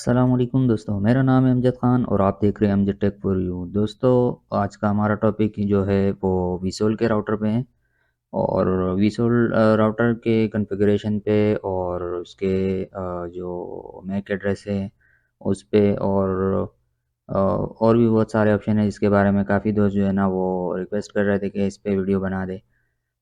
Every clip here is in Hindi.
अस्सलामुअलैकुम दोस्तों, मेरा नाम है अमजद ख़ान और आप देख रहे हैं अमजद टेक फॉर यू। दोस्तों, आज का हमारा टॉपिक जो है वो वीसोल के राउटर पे है और वीसोल राउटर के कॉन्फ़िगरेशन पे और उसके जो मैक एड्रेस है उस पे और भी बहुत सारे ऑप्शन है जिसके बारे में काफ़ी दोस्त जो है ना वो रिक्वेस्ट कर रहे थे कि इस पे वीडियो बना दे।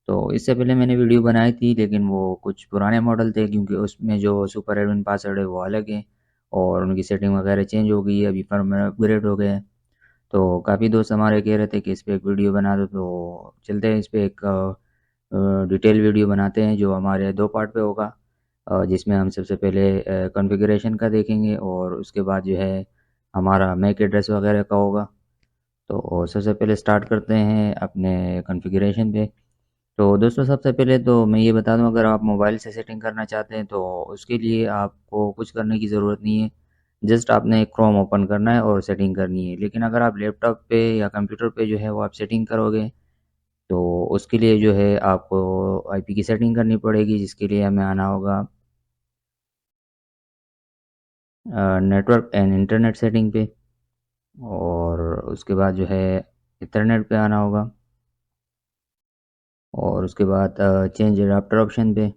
तो इससे पहले मैंने वीडियो बनाई थी लेकिन वो कुछ पुराने मॉडल थे क्योंकि उसमें जो सुपर एडमिन पासवर्ड है वो अलग है और उनकी सेटिंग वगैरह चेंज हो गई है, अभी फर्मवेयर अपग्रेड हो गया है। तो काफ़ी दोस्त हमारे कह रहे थे कि इस पे एक वीडियो बना दो, तो चलते हैं इस पे एक डिटेल वीडियो बनाते हैं जो हमारे 2 पार्ट पे होगा। जिसमें हम सबसे पहले कॉन्फ़िगरेशन का देखेंगे और उसके बाद जो है हमारा मैक एड्रेस वगैरह का होगा। तो सबसे पहले स्टार्ट करते हैं अपने कॉन्फ़िगरेशन पे। तो दोस्तों, सबसे पहले तो मैं ये बता दूं, अगर आप मोबाइल से सेटिंग करना चाहते हैं तो उसके लिए आपको कुछ करने की ज़रूरत नहीं है। जस्ट आपने क्रोम ओपन करना है और सेटिंग करनी है। लेकिन अगर आप लैपटॉप पे या कंप्यूटर पे जो है वो आप सेटिंग करोगे तो उसके लिए जो है आपको आईपी की सेटिंग करनी पड़ेगी, जिसके लिए हमें आना होगा नेटवर्क एंड इंटरनेट सेटिंग पे और उसके बाद जो है इंटरनेट पे आना होगा और उसके बाद चेंज एडाप्टर ऑप्शन पे।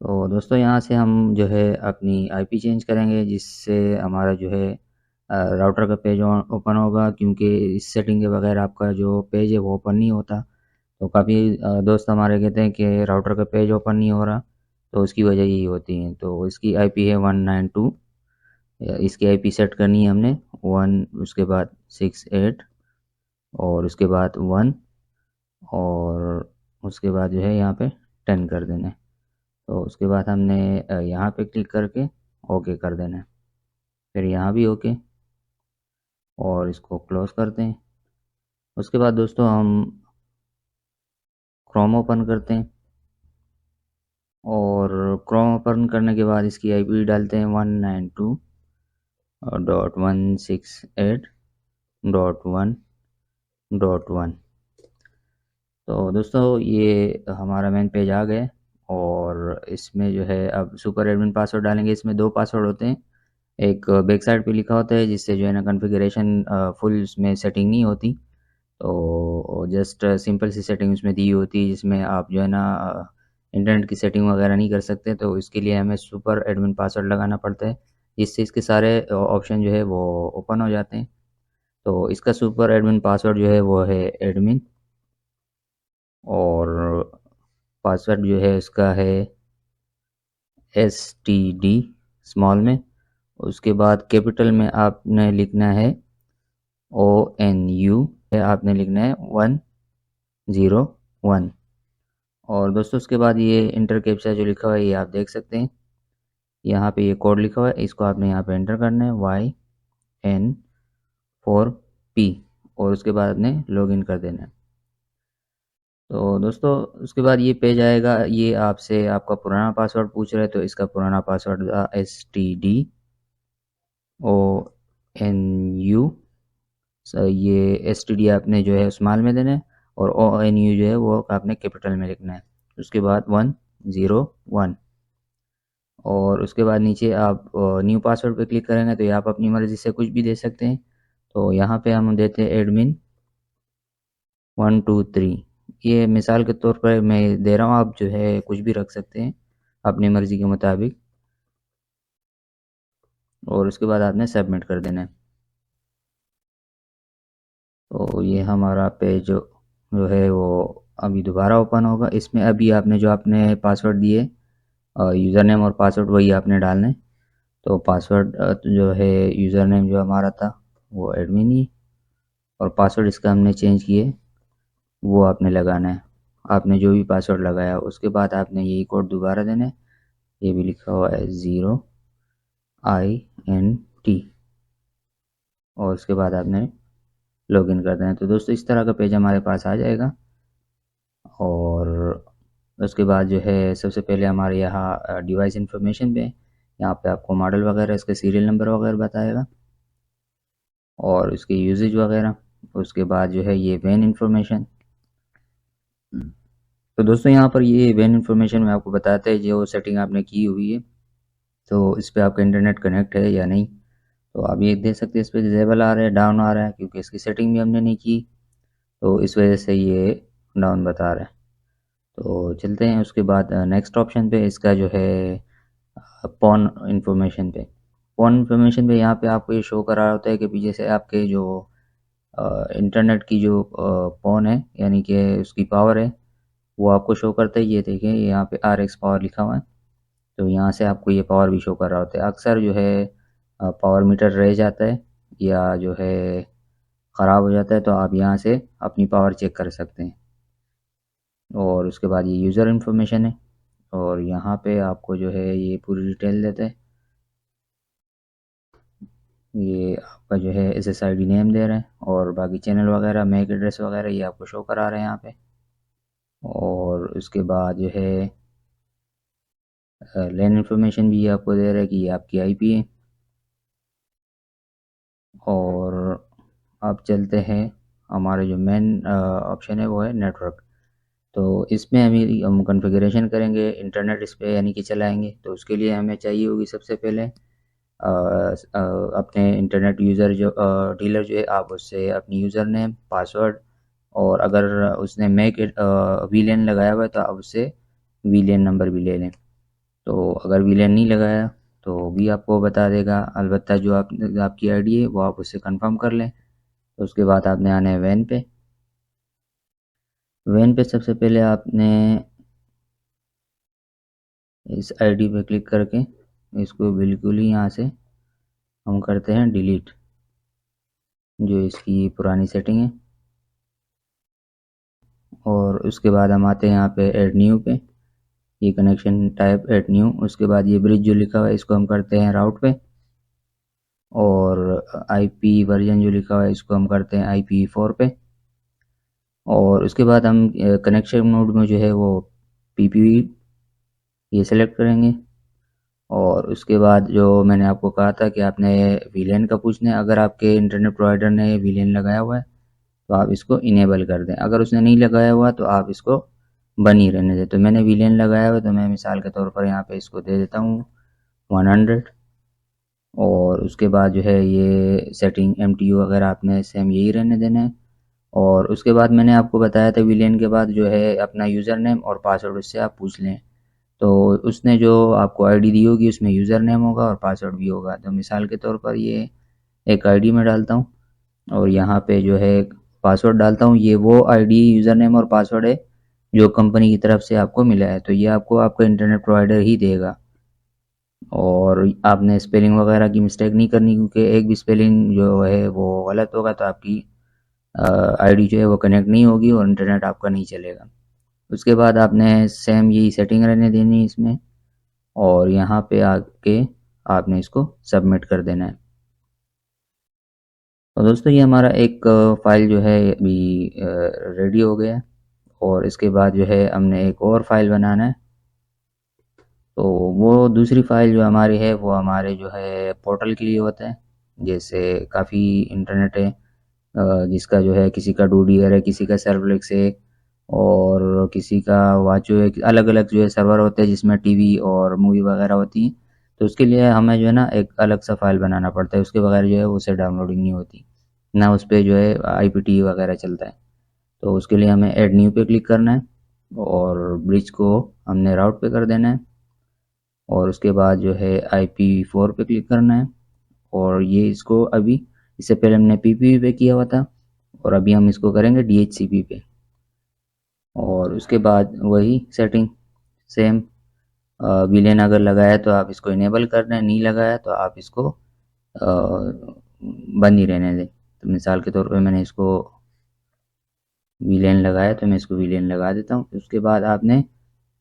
तो दोस्तों, यहाँ से हम जो है अपनी आईपी चेंज करेंगे जिससे हमारा जो है राउटर का पेज ओपन होगा, क्योंकि इस सेटिंग के बगैर आपका जो पेज है वो ओपन नहीं होता। तो काफ़ी दोस्त हमारे कहते हैं कि राउटर का पेज ओपन नहीं हो रहा, तो उसकी वजह यही होती है। तो इसकी आईपी है 192, इसकी आईपी सेट करनी है हमने 1, उसके बाद 68 और उसके बाद 1 और उसके बाद जो है यहाँ पे 10 कर देना है। तो उसके बाद हमने यहाँ पे क्लिक करके ओके कर देना है, फिर यहाँ भी ओके और इसको क्लोज करते हैं। उसके बाद दोस्तों हम क्रोम ओपन करते हैं और क्रोम ओपन करने के बाद इसकी आईपी डालते हैं 192.168.1.1। तो दोस्तों, ये हमारा मेन पेज आ गया और इसमें जो है अब सुपर एडमिन पासवर्ड डालेंगे। इसमें 2 पासवर्ड होते हैं, एक बैक साइड पे लिखा होता है जिससे जो है ना कॉन्फ़िगरेशन फुल उसमें सेटिंग नहीं होती, तो जस्ट सिंपल सी सेटिंग उसमें दी होती है जिसमें आप जो है ना इंटरनेट की सेटिंग वगैरह नहीं कर सकते। तो इसके लिए हमें सुपर एडमिन पासवर्ड लगाना पड़ता है जिससे इसके सारे ऑप्शन जो है वो ओपन हो जाते हैं। तो इसका सुपर एडमिन पासवर्ड जो है वो है एडमिन और पासवर्ड जो है उसका है STD स्मॉल में। उसके बाद कैपिटल में आपने लिखना है ONU, आपने लिखना है 101। और दोस्तों, उसके बाद ये इंटर कैप्चा जो लिखा हुआ है ये आप देख सकते हैं, यहाँ पे ये कोड लिखा हुआ है, इसको आपने यहाँ पे एंटर करना है YN4P और उसके बाद आपने लॉगिन कर देना है। तो दोस्तों, उसके बाद ये पेज आएगा, ये आपसे आपका पुराना पासवर्ड पूछ रहा है, तो इसका पुराना पासवर्ड था STDONU। ये STD आपने जो है स्मॉल में देना है और ONU जो है वो आपने कैपिटल में लिखना है। उसके बाद 101 और उसके बाद नीचे आप न्यू पासवर्ड पे क्लिक करेंगे तो ये आप अपनी मर्ज़ी से कुछ भी दे सकते हैं। तो यहाँ पे हम देते हैं एडमिन 123। ये मिसाल के तौर पर मैं दे रहा हूँ, आप जो है कुछ भी रख सकते हैं अपनी मर्ज़ी के मुताबिक और उसके बाद आपने सबमिट कर देना है। तो ये हमारा पेज जो है वो अभी दोबारा ओपन होगा। इसमें अभी आपने जो आपने पासवर्ड दिए यूज़र नेम और पासवर्ड वही आपने डालना है। तो पासवर्ड जो है यूज़र नेम जो हमारा था वो एडमिन ही और पासवर्ड इसका हमने चेंज किए वो आपने लगाना है। आपने जो भी पासवर्ड लगाया उसके बाद आपने यही कोड दोबारा देना है, ये भी लिखा हुआ है 0INT और उसके बाद आपने लॉगिन कर देना है। तो दोस्तों, इस तरह का पेज हमारे पास आ जाएगा और उसके बाद जो है सबसे पहले हमारे यहाँ डिवाइस इन्फॉर्मेशन पे यहाँ पे आपको मॉडल वगैरह इसका सीरियल नंबर वगैरह बताएगा और उसकी यूजेज वगैरह। उसके बाद जो है ये वैन इन्फॉर्मेशन। तो दोस्तों, यहाँ पर ये वैन इन्फॉर्मेशन में आपको बताता है जो सेटिंग आपने की हुई है तो इस पर आपका इंटरनेट कनेक्ट है या नहीं। तो आप ये देख सकते हैं इस पर डिजेबल आ रहा है, डाउन आ रहा है, क्योंकि इसकी सेटिंग भी हमने नहीं की, तो इस वजह से ये डाउन बता रहा है। तो चलते हैं उसके बाद नेक्स्ट ऑप्शन पे, इसका जो है पॉन इन्फॉर्मेशन पे। पॉन इन्फॉर्मेशन पे यहाँ पे आपको ये शो करा रहा होता है कि पीछे से आपके जो इंटरनेट की जो पॉन है यानी कि उसकी पावर है वो आपको शो करता है। ये देखिए यहाँ पे RX पावर लिखा हुआ है, तो यहाँ से आपको ये पावर भी शो कर रहा होता है। अक्सर जो है पावर मीटर रह जाता है या जो है ख़राब हो जाता है, तो आप यहाँ से अपनी पावर चेक कर सकते हैं। और उसके बाद ये यूज़र इन्फॉर्मेशन है, और यहाँ पे आपको जो है ये पूरी डिटेल देता है। ये आपका जो है SSID नेम दे रहे हैं, और बाकी चैनल वगैरह मैक एड्रेस वगैरह ये आपको शो करा रहे हैं यहाँ पे। और उसके बाद जो है लैन इन्फॉर्मेशन भी ये आपको दे रहा है कि ये आपकी IP है। और अब चलते हैं, हमारे जो मेन ऑप्शन है वो है नेटवर्क। तो इसमें हम कॉन्फ़िगरेशन करेंगे इंटरनेट इस पे यानी कि चलाएंगे। तो उसके लिए हमें चाहिए होगी सबसे पहले अपने इंटरनेट यूज़र जो डीलर जो है आप उससे अपनी यूज़र नेम पासवर्ड, और अगर उसने मैक वीलैन लगाया हुआ है तो आप उससे वीलैन नंबर भी ले लें। तो अगर वीलैन नहीं लगाया तो भी आपको बता देगा, अलबत्ता जो आपकी आईडी है वो आप उससे कंफर्म कर लें। तो उसके बाद आपने आना है वैन पे। वैन पे सबसे पहले आपने इस आईडी पे क्लिक करके इसको बिल्कुल ही यहाँ से हम करते हैं डिलीट, जो इसकी पुरानी सेटिंग है। और उसके बाद हम आते हैं यहाँ पे ऐड न्यू पे, ये कनेक्शन टाइप ऐड न्यू। उसके बाद ये ब्रिज जो लिखा हुआ है इसको हम करते हैं राउट पे, और IP वर्जन जो लिखा हुआ है इसको हम करते हैं IPv4 पे। और उसके बाद हम कनेक्शन मोड में जो है वो PPV ये सेलेक्ट करेंगे। और उसके बाद जो मैंने आपको कहा था कि आपने वीलैन का पूछना है, अगर आपके इंटरनेट प्रोवाइडर ने वीलैन लगाया हुआ है तो आप इसको इनेबल कर दें, अगर उसने नहीं लगाया हुआ तो आप इसको बनी रहने दें। तो मैंने वीलैन लगाया हुआ है, तो मैं मिसाल के तौर पर यहाँ पे इसको दे देता हूँ 100। और उसके बाद जो है ये सेटिंग MTU वगैरह आपने सेम यही रहने देना है। और उसके बाद मैंने आपको बताया था वीलैन के बाद जो है अपना यूज़र नेम और पासवर्ड उससे आप पूछ लें। तो उसने जो आपको आईडी दी होगी उसमें यूज़र नेम होगा और पासवर्ड भी होगा। तो मिसाल के तौर पर ये एक आईडी में डालता हूँ, और यहाँ पे जो है पासवर्ड डालता हूँ। ये वो आईडी यूज़र नेम और पासवर्ड है जो कंपनी की तरफ से आपको मिला है, तो ये आपको आपका इंटरनेट प्रोवाइडर ही देगा। और आपने स्पेलिंग वगैरह की मिस्टेक नहीं करनी, क्योंकि एक भी स्पेलिंग जो है वो गलत होगा तो आपकी आईडी जो है वो कनेक्ट नहीं होगी और इंटरनेट आपका नहीं चलेगा। उसके बाद आपने सेम यही सेटिंग रहने देनी है इसमें, और यहाँ पे आके आपने इसको सबमिट कर देना है। तो दोस्तों ये हमारा एक फ़ाइल जो है अभी रेडी हो गया है। और इसके बाद जो है हमने एक और फ़ाइल बनाना है। तो वो दूसरी फ़ाइल जो हमारी है वो हमारे जो है पोर्टल के लिए होता है। जैसे काफ़ी इंटरनेट है जिसका जो है किसी का डूडीआर है, किसी का सर्वलेक्स है, और किसी का वाचो है, अलग अलग जो है सर्वर होते हैं जिसमें टीवी और मूवी वगैरह होती हैं। तो उसके लिए हमें जो है ना एक अलग सा फ़ाइल बनाना पड़ता है, उसके बगैर जो है उसे डाउनलोडिंग नहीं होती, ना उस पर जो है IPTV वगैरह चलता है। तो उसके लिए हमें ऐड न्यू पे क्लिक करना है, और ब्रिज को हमने राउट पे कर देना है। और उसके बाद जो है IPv4 पे क्लिक करना है, और ये इसको अभी इससे पहले हमने PPV पे किया हुआ था, और अभी हम इसको करेंगे DHCP पे। और उसके बाद वही सेटिंग सेम, विलेन अगर लगाया तो आप इसको इनेबल कर दें, नहीं लगाया तो आप इसको बंद ही रहने दें। तो मिसाल के तौर पे मैंने इसको विलेन लगाया तो मैं इसको विलेन लगा देता हूँ। उसके बाद आपने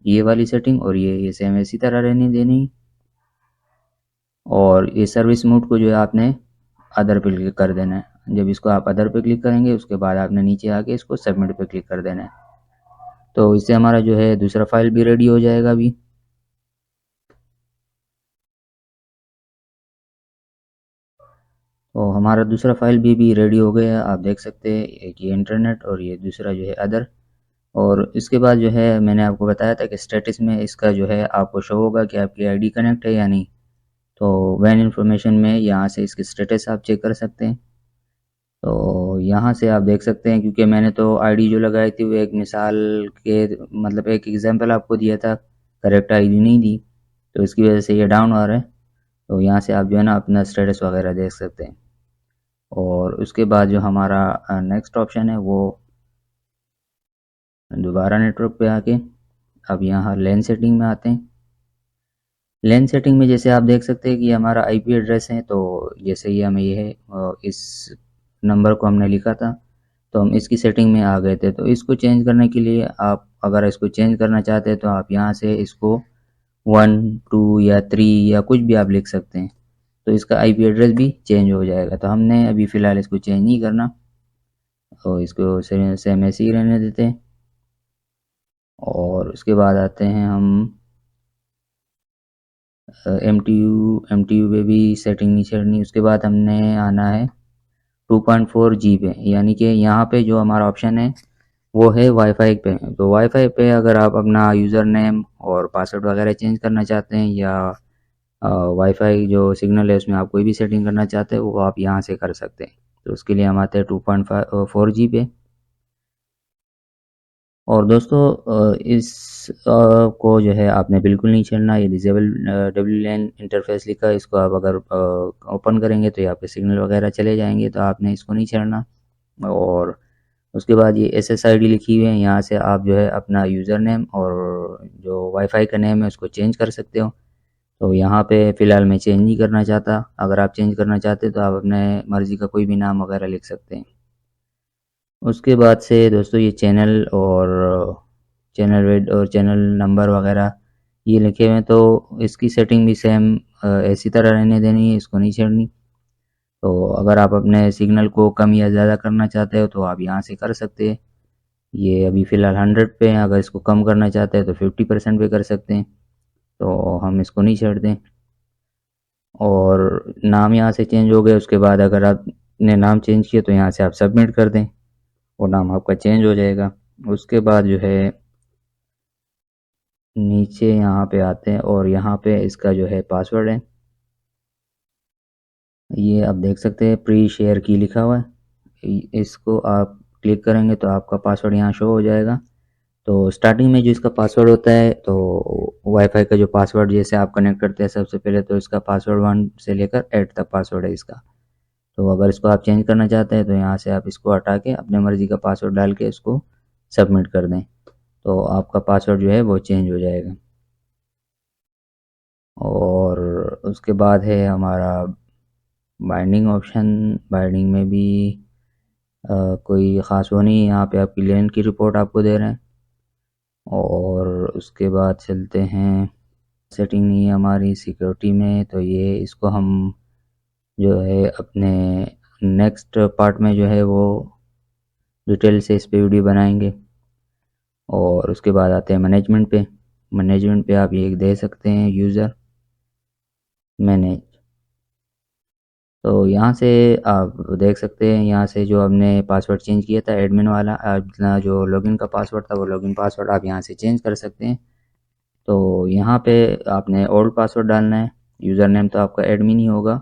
ये वाली सेटिंग और ये सेम इसी तरह रहनी देनी। और ये सर्विस मोड को जो है आपने अदर पे क्लिक कर देना है। जब इसको आप अदर पे क्लिक करेंगे उसके बाद आपने नीचे आके इसको सबमिट पे क्लिक कर देना है। तो इससे हमारा जो है दूसरा फाइल भी रेडी हो जाएगा अभी। तो हमारा दूसरा फाइल भी रेडी हो गया है, आप देख सकते हैं, एक ये इंटरनेट और ये दूसरा जो है अदर। और इसके बाद जो है मैंने आपको बताया था कि स्टेटस में इसका जो है आपको शो होगा कि आपकी आईडी कनेक्ट है या नहीं। तो वैन इन्फॉर्मेशन में यहाँ से इसके स्टेटस आप चेक कर सकते हैं। तो यहाँ से आप देख सकते हैं, क्योंकि मैंने तो आईडी जो लगाई थी वो एक मिसाल के मतलब एक एग्जांपल आपको दिया था, करेक्ट आईडी नहीं दी, तो इसकी वजह से ये डाउन आ रहा है। तो यहाँ से आप जो है ना अपना स्टेटस वगैरह देख सकते हैं। और उसके बाद जो हमारा नेक्स्ट ऑप्शन है वो दोबारा नेटवर्क पे आके अब यहाँ लेन सेटिंग में आते हैं। लेन सेटिंग में जैसे आप देख सकते हैं कि हमारा आईपी एड्रेस है, तो जैसे ही हमें ये है इस नंबर को हमने लिखा था तो हम इसकी सेटिंग में आ गए थे। तो इसको चेंज करने के लिए आप अगर इसको चेंज करना चाहते हैं तो आप यहाँ से इसको 1 2 या 3 या कुछ भी आप लिख सकते हैं, तो इसका आईपी एड्रेस भी चेंज हो जाएगा। तो हमने अभी फ़िलहाल इसको चेंज नहीं करना, तो इसको सेम ऐसे ही रहने देते हैं। और उसके बाद आते हैं हम एम टी यू पे भी सेटिंग नहीं छेड़नी। उसके बाद हमने आना है 2.4G पे, यानी कि यहाँ पे जो हमारा ऑप्शन है वो है वाईफाई पे। तो वाईफाई पे अगर आप अपना यूज़र नेम और पासवर्ड वगैरह चेंज करना चाहते हैं या वाईफाई जो सिग्नल है उसमें आप कोई भी सेटिंग करना चाहते हैं वो आप यहाँ से कर सकते हैं। तो उसके लिए हम आते हैं 2.4G पे। और दोस्तों इस को जो है आपने बिल्कुल नहीं छेड़ना। ये डिजेबल डब्ल्यू इंटरफेस लिखा है, इसको आप अगर ओपन करेंगे तो ये आपके सिग्नल वगैरह चले जाएंगे, तो आपने इसको नहीं छेड़ना। और उसके बाद ये SSID लिखी हुई है, यहाँ से आप जो है अपना यूज़र नेम और जो वाईफाई का नेम है उसको चेंज कर सकते हो। तो यहाँ पे फ़िलहाल मैं चेंज नहीं करना चाहता। अगर आप चेंज करना चाहते तो आप अपने मर्ज़ी का कोई भी नाम वगैरह लिख सकते हैं। उसके बाद से दोस्तों ये चैनल और चैनल रेट और चैनल नंबर वगैरह ये लिखे हुए हैं, तो इसकी सेटिंग भी सेम इसी तरह रहने देनी है, इसको नहीं छेड़नी। तो अगर आप अपने सिग्नल को कम या ज़्यादा करना चाहते हो तो आप यहाँ से कर सकते हैं। ये अभी फ़िलहाल 100 पे है, अगर इसको कम करना चाहते हैं तो 50% पे कर सकते हैं। तो हम इसको नहीं छेड़ते। और नाम यहाँ से चेंज हो गया। उसके बाद अगर आपने नाम चेंज किया तो यहाँ से आप सबमिट कर दें, वो नाम आपका चेंज हो जाएगा। उसके बाद जो है नीचे यहाँ पे आते हैं और यहाँ पे इसका जो है पासवर्ड है, ये आप देख सकते हैं प्री शेयर की लिखा हुआ है। इसको आप क्लिक करेंगे तो आपका पासवर्ड यहाँ शो हो जाएगा। तो स्टार्टिंग में जो इसका पासवर्ड होता है, तो वाईफाई का जो पासवर्ड जैसे आप कनेक्ट करते हैं सबसे पहले तो इसका पासवर्ड 1 से लेकर 8 तक पासवर्ड है इसका। तो अगर इसको आप चेंज करना चाहते हैं तो यहाँ से आप इसको हटा के अपने मर्ज़ी का पासवर्ड डाल के इसको सबमिट कर दें, तो आपका पासवर्ड जो है वो चेंज हो जाएगा। और उसके बाद है हमारा बाइंडिंग ऑप्शन। बाइंडिंग में भी कोई ख़ास वो नहीं है, यहाँ पे आपकी लेन की रिपोर्ट आपको दे रहे हैं। और उसके बाद चलते हैं, सेटिंग नहीं है हमारी सिक्योरिटी में, तो ये इसको हम जो है अपने नेक्स्ट पार्ट में जो है वो डिटेल से इस पे वीडियो बनाएंगे। और उसके बाद आते हैं मैनेजमेंट पे। मैनेजमेंट पे आप ये दे सकते हैं यूज़र मैनेज। तो यहाँ से आप देख सकते हैं, यहाँ से जो हमने पासवर्ड चेंज किया था एडमिन वाला, अपना जो लॉगिन का पासवर्ड था वो लॉगिन पासवर्ड आप यहाँ से चेंज कर सकते हैं। तो यहाँ पे आपने ओल्ड पासवर्ड डालना है। यूज़र नेम तो आपका एडमिन ही होगा,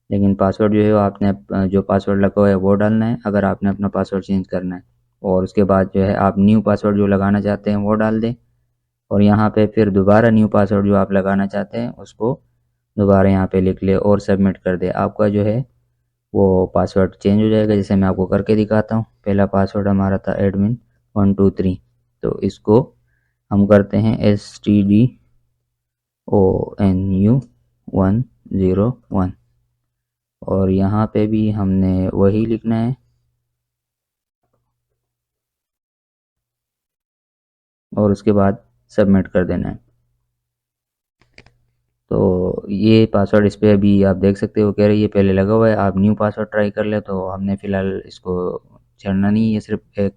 लेकिन पासवर्ड जो है वो आपने जो पासवर्ड लगा हुआ है वो डालना है अगर आपने अपना पासवर्ड चेंज करना है। और उसके बाद जो है आप न्यू पासवर्ड जो लगाना चाहते हैं वो डाल दें। और यहाँ पे फिर दोबारा न्यू पासवर्ड जो आप लगाना चाहते हैं उसको दोबारा यहाँ पे लिख ले और सबमिट कर दे। आपका जो है वो पासवर्ड चेंज हो जाएगा। जैसे मैं आपको करके दिखाता हूँ। पहला पासवर्ड हमारा था एडमिन 123, तो इसको हम करते हैं STDONU101। और यहाँ पे भी हमने वही लिखना है और उसके बाद सबमिट कर देना है। तो ये पासवर्ड इस पे अभी आप देख सकते हो, कह रही है पहले लगा हुआ है, आप न्यू पासवर्ड ट्राई कर ले। तो हमने फ़िलहाल इसको छेड़ना नहीं है, सिर्फ एक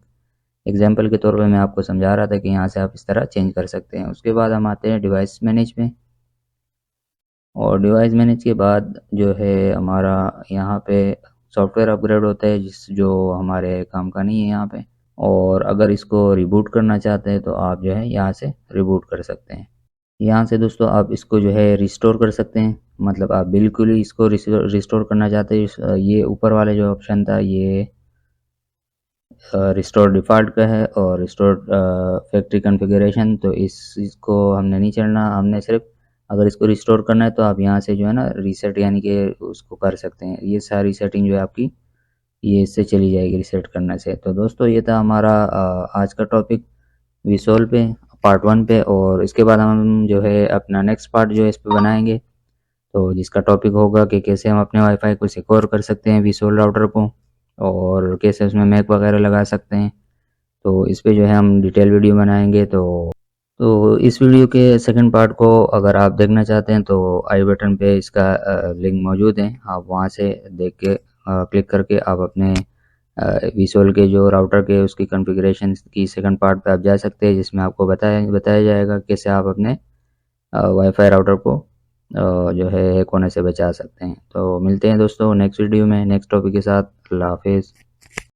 एग्जांपल के तौर पे मैं आपको समझा रहा था कि यहाँ से आप इस तरह चेंज कर सकते हैं। उसके बाद हम आते हैं डिवाइस मैनेज में। और डिवाइस मैनेज के बाद जो है हमारा यहाँ पे सॉफ्टवेयर अपग्रेड होता है जिस जो हमारे काम का नहीं है यहाँ पे। और अगर इसको रिबूट करना चाहते हैं तो आप जो है यहाँ से रिबूट कर सकते हैं। यहाँ से दोस्तों आप इसको जो है रिस्टोर कर सकते हैं, मतलब आप बिल्कुल ही इसको रिस्टोर करना चाहते हैं, ये ऊपर वाले जो ऑप्शन था ये रिस्टोर डिफ़ॉल्ट का है और रिस्टोर फैक्ट्री कॉन्फ़िगरेशन, तो इसको हमने नहीं चलना, हमने सिर्फ अगर इसको रिस्टोर करना है तो आप यहाँ से जो है ना रीसेट यानी कि उसको कर सकते हैं। ये सारी सेटिंग जो है आपकी ये इससे चली जाएगी रीसेट करने से। तो दोस्तों ये था हमारा आज का टॉपिक विसोल पे पार्ट 1 पे, और इसके बाद हम जो है अपना नेक्स्ट पार्ट जो है इस पे बनाएंगे, तो जिसका टॉपिक होगा कि कैसे हम अपने वाईफाई को सिक्योर कर सकते हैं विसोल राउटर को, और कैसे उसमें मैक वगैरह लगा सकते हैं। तो इस पे जो है हम डिटेल वीडियो बनाएंगे। तो इस वीडियो के सेकंड पार्ट को अगर आप देखना चाहते हैं तो आई बटन पे इसका लिंक मौजूद है, आप वहां से देख के क्लिक करके आप अपने विसोल के जो राउटर के उसकी कॉन्फ़िगरेशन की सेकंड पार्ट पे आप जा सकते हैं, जिसमें आपको बताया जाएगा कैसे आप अपने वाईफाई राउटर को जो है हैक होने से बचा सकते हैं। तो मिलते हैं दोस्तों नेक्स्ट वीडियो में नेक्स्ट टॉपिक के साथ। अल्लाह हाफिज़।